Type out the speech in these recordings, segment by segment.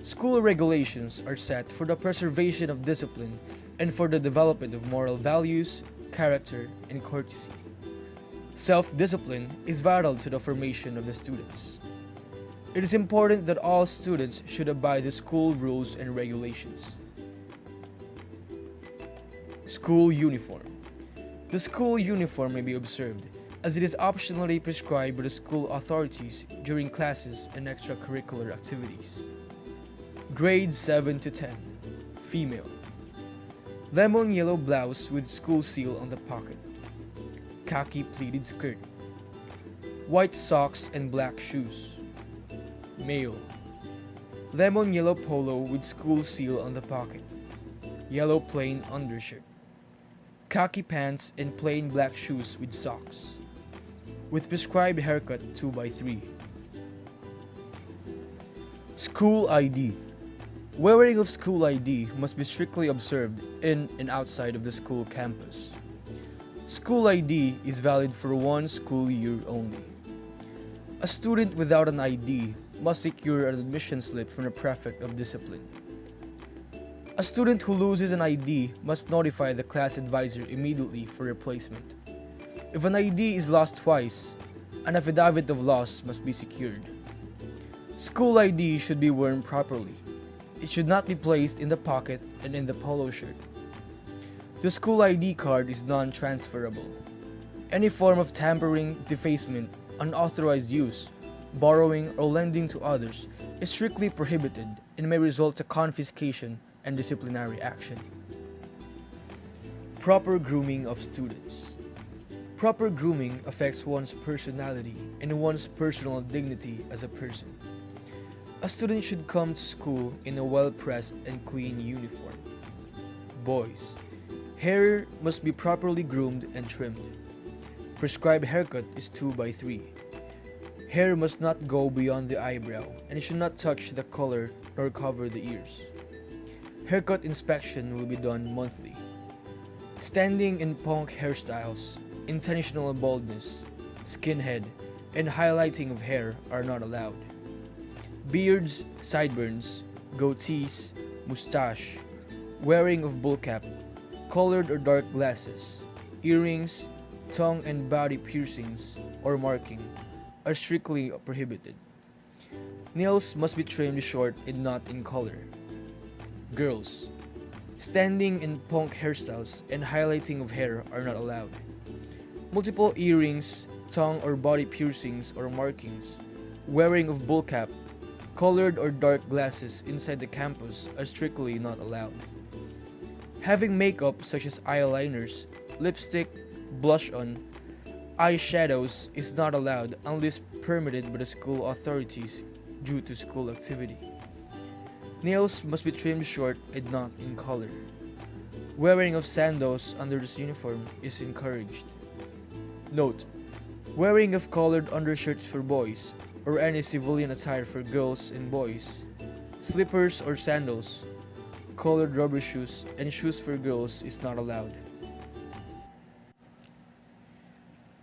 School regulations are set for the preservation of discipline and for the development of moral values, character, and courtesy. Self-discipline is vital to the formation of the students. It is important that all students should abide the school rules and regulations. School uniform. The school uniform may be observed, as it is optionally prescribed by the school authorities during classes and extracurricular activities. Grades 7 to 10. Female. Lemon yellow blouse with school seal on the pocket. Khaki pleated skirt. White socks and black shoes. Male. Lemon yellow polo with school seal on the pocket. Yellow plain undershirt. Khaki pants and plain black shoes with socks. With prescribed haircut 2x3. School ID. Wearing of school ID must be strictly observed in and outside of the school campus. School ID is valid for 1 school year only. A student without an ID must secure an admission slip from the prefect of discipline. A student who loses an ID must notify the class advisor immediately for replacement. If an ID is lost twice, an affidavit of loss must be secured. School ID should be worn properly. It should not be placed in the pocket and in the polo shirt. The school ID card is non-transferable. Any form of tampering, defacement, unauthorized use, borrowing, or lending to others is strictly prohibited and may result to confiscation and disciplinary action. Proper grooming of students. Proper grooming affects one's personality and one's personal dignity as a person. A student should come to school in a well-pressed and clean uniform. Boys. Hair must be properly groomed and trimmed. Prescribed haircut is 2x3. Hair must not go beyond the eyebrow and it should not touch the collar nor cover the ears. Haircut inspection will be done monthly. Standing and punk hairstyles, intentional baldness, skinhead, and highlighting of hair are not allowed. Beards, sideburns, goatees, mustache, wearing of bullcap, colored or dark glasses, earrings, tongue and body piercings, or marking are strictly prohibited. Nails must be trimmed short and not in color. Girls. Standing and punk hairstyles and highlighting of hair are not allowed. Multiple earrings, tongue or body piercings or markings, wearing of bullcap, colored or dark glasses inside the campus are strictly not allowed. Having makeup such as eyeliners, lipstick, blush on, eyeshadows is not allowed unless permitted by the school authorities due to school activity. Nails must be trimmed short and not in color. Wearing of sandals under this uniform is encouraged. Note: wearing of colored undershirts for boys or any civilian attire for girls and boys, slippers or sandals, colored rubber shoes, and shoes for girls is not allowed.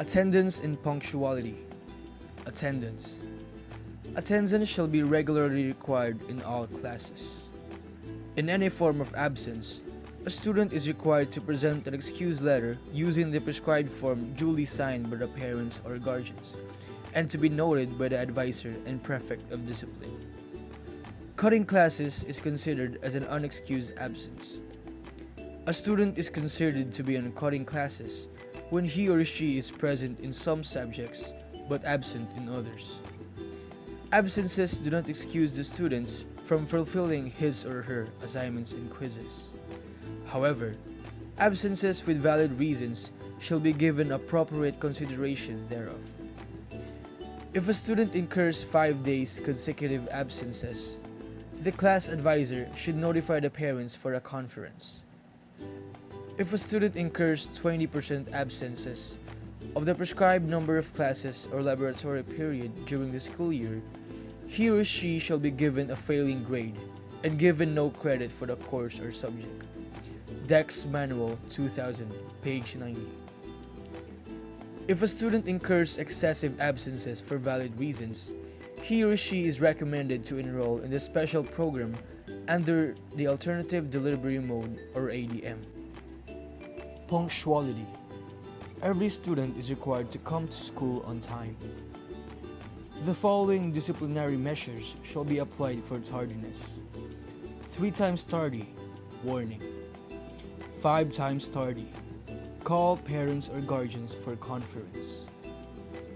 Attendance and punctuality. Attendance. Attendance shall be regularly required in all classes. In any form of absence, a student is required to present an excuse letter using the prescribed form duly signed by the parents or guardians, and to be noted by the advisor and prefect of discipline. Cutting classes is considered as an unexcused absence. A student is considered to be on cutting classes when he or she is present in some subjects but absent in others. Absences do not excuse the students from fulfilling his or her assignments and quizzes. However, absences with valid reasons shall be given appropriate consideration thereof. If a student incurs 5 days consecutive absences, the class advisor should notify the parents for a conference. If a student incurs 20% absences of the prescribed number of classes or laboratory period during the school year, he or she shall be given a failing grade and given no credit for the course or subject. Dex Manual 2000, page 90. If a student incurs excessive absences for valid reasons, he or she is recommended to enroll in the special program under the Alternative Delivery Mode or ADM. Punctuality. Every student is required to come to school on time. The following disciplinary measures shall be applied for tardiness. 3 times tardy, warning. 5 times tardy, call parents or guardians for conference.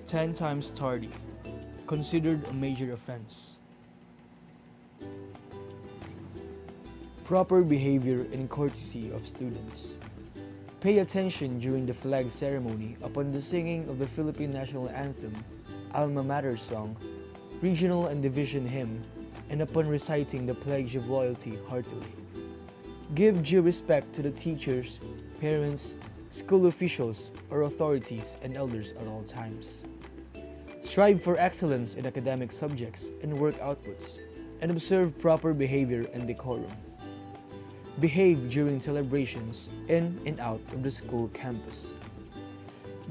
10 times tardy, considered a major offense. Proper behavior and courtesy of students. Pay attention during the flag ceremony upon the singing of the Philippine National Anthem, Alma Mater song, regional and division hymn, and upon reciting the Pledge of Loyalty heartily. Give due respect to the teachers, parents, school officials, or authorities and elders at all times. Strive for excellence in academic subjects and work outputs, and observe proper behavior and decorum. Behave during celebrations in and out of the school campus.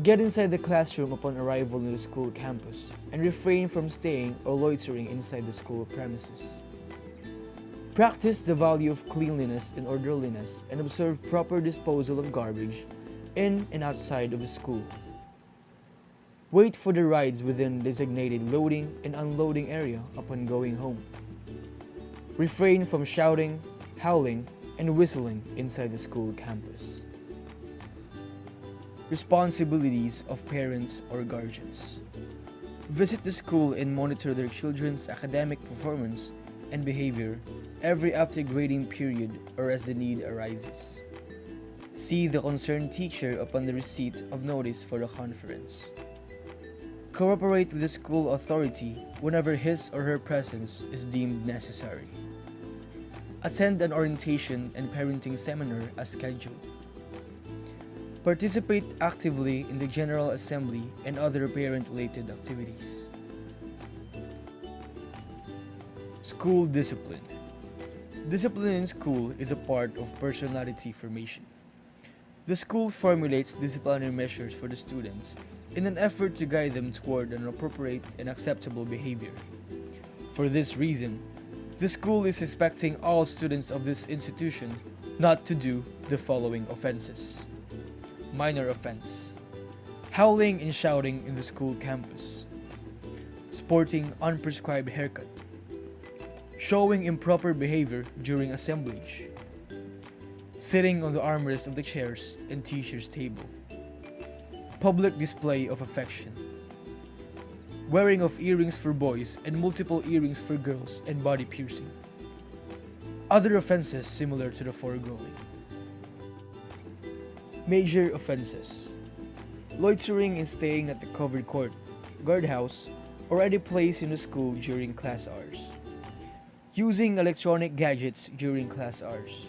Get inside the classroom upon arrival in the school campus and refrain from staying or loitering inside the school premises. Practice the value of cleanliness and orderliness and observe proper disposal of garbage in and outside of the school. Wait for the rides within designated loading and unloading area upon going home. Refrain from shouting, howling, and whistling inside the school campus. Responsibilities of parents or guardians. Visit the school and monitor their children's academic performance and behavior every after grading period or as the need arises. See the concerned teacher upon the receipt of notice for the conference. Cooperate with the school authority whenever his or her presence is deemed necessary. Attend an orientation and parenting seminar as scheduled. Participate actively in the General Assembly and other parent-related activities. School discipline. Discipline in school is a part of personality formation. The school formulates disciplinary measures for the students in an effort to guide them toward an appropriate and acceptable behavior. For this reason, the school is expecting all students of this institution not to do the following offenses. Minor offense: howling and shouting in the school campus, sporting unprescribed haircut, showing improper behavior during assemblage, sitting on the armrest of the chairs and teacher's table, public display of affection, wearing of earrings for boys and multiple earrings for girls, and body piercing. Other offenses similar to the foregoing. Major offenses: loitering and staying at the covered court, guardhouse, or any place in the school during class hours. Using electronic gadgets during class hours.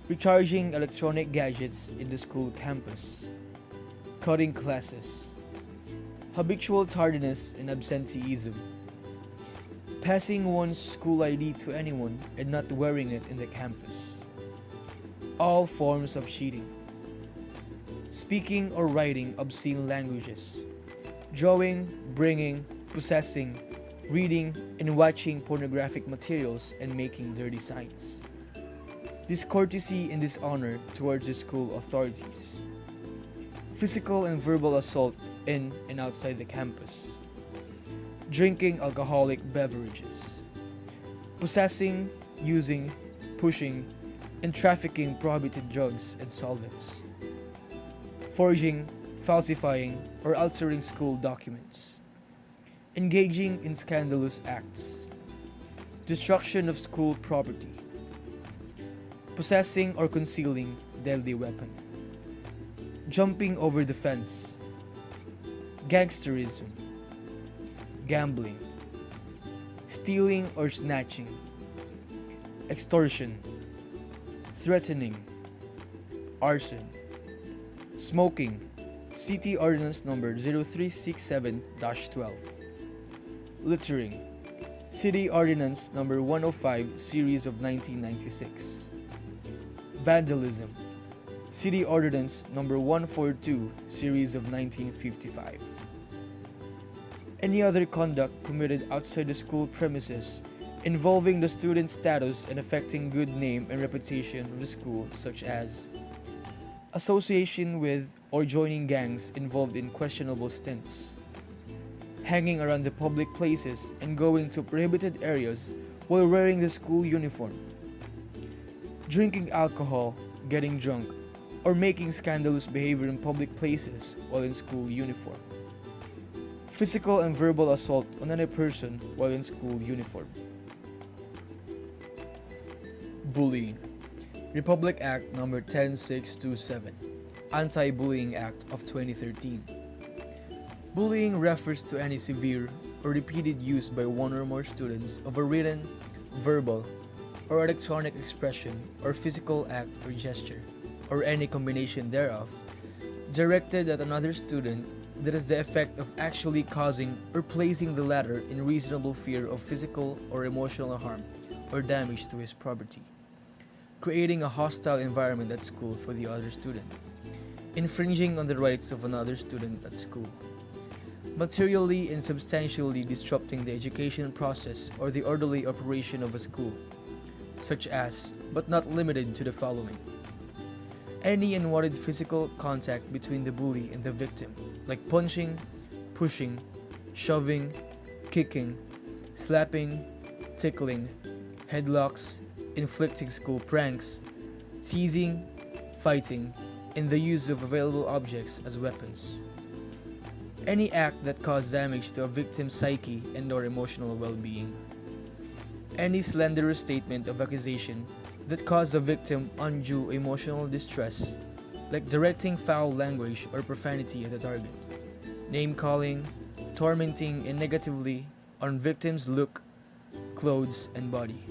Recharging electronic gadgets in the school campus. Cutting classes. Habitual tardiness and absenteeism. Passing one's school ID to anyone and not wearing it in the campus. All forms of cheating. Speaking or writing obscene languages. Drawing, bringing, possessing, reading, and watching pornographic materials and making dirty signs. Discourtesy and dishonor towards the school authorities. Physical and verbal assault in and outside the campus. Drinking alcoholic beverages. Possessing, using, pushing, and trafficking prohibited drugs and solvents. Forging, falsifying, or altering school documents. Engaging in scandalous acts. Destruction of school property. Possessing or concealing deadly weapon. Jumping over the fence. Gangsterism. Gambling. Stealing or snatching. Extortion. Threatening. Arson. Smoking. City Ordinance Number 0367-12. Littering. City Ordinance Number 105 Series of 1996. Vandalism. City Ordinance Number 142 Series of 1955. Any other conduct committed outside the school premises involving the student's status and affecting good name and reputation of the school, such as association with or joining gangs involved in questionable stints, hanging around the public places and going to prohibited areas while wearing the school uniform, drinking alcohol, getting drunk, or making scandalous behavior in public places while in school uniform, physical and verbal assault on another person while in school uniform. Bullying. Republic Act No. 10627, Anti-Bullying Act of 2013. Bullying refers to any severe or repeated use by one or more students of a written, verbal, or electronic expression or physical act or gesture, or any combination thereof, directed at another student that has the effect of actually causing or placing the latter in reasonable fear of physical or emotional harm or damage to his property, creating a hostile environment at school for the other student, infringing on the rights of another student at school, materially and substantially disrupting the education process or the orderly operation of a school, such as, but not limited to the following: any unwanted physical contact between the bully and the victim, like punching, pushing, shoving, kicking, slapping, tickling, headlocks, inflicting school pranks, teasing, fighting, and the use of available objects as weapons. Any act that caused damage to a victim's psyche and/or emotional well-being. Any slanderous statement of accusation that caused the victim undue emotional distress, like directing foul language or profanity at the target, name-calling, tormenting and negatively on victim's look, clothes, and body.